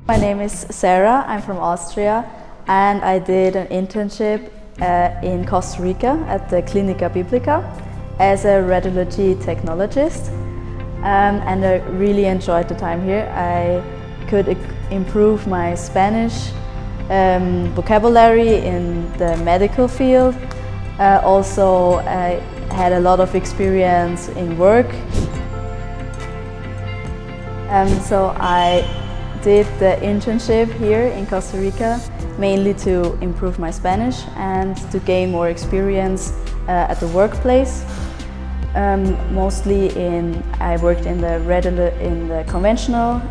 My name is Sarah, I'm from Austria, and I did an internship in Costa Rica at the Clínica Bíblica as a radiology technologist, and I really enjoyed the time here. I could improve my Spanish vocabulary in the medical field. Also, I had a lot of experience in work. So I did the internship here in Costa Rica mainly to improve my Spanish and to gain more experience at the workplace. I worked in the conventional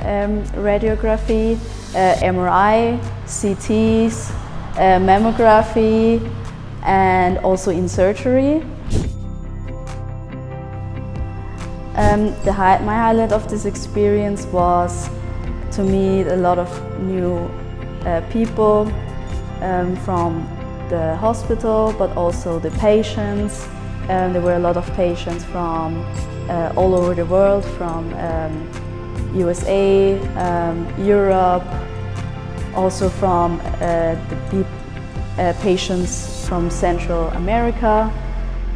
radiography, MRI, CTs, mammography, and also in surgery. My highlight of this experience was to meet a lot of new people from the hospital, but also the patients. There were a lot of patients from all over the world, from USA, Europe, also from patients from Central America.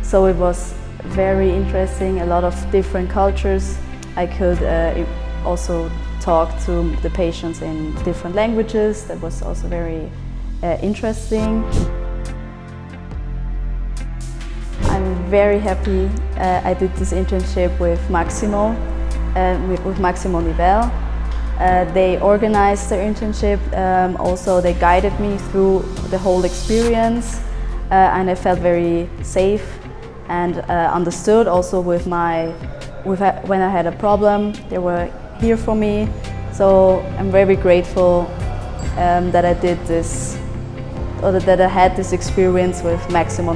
So it was very interesting, a lot of different cultures. I could also talk to the patients in different languages. That was also very interesting. I'm very happy I did this internship with Maximo, with Maximo. They organized the internship, also they guided me through the whole experience, and I felt very safe and understood. Also when I had a problem, they were here for me. So I'm very grateful that I did this, or that I had this experience with Maximo.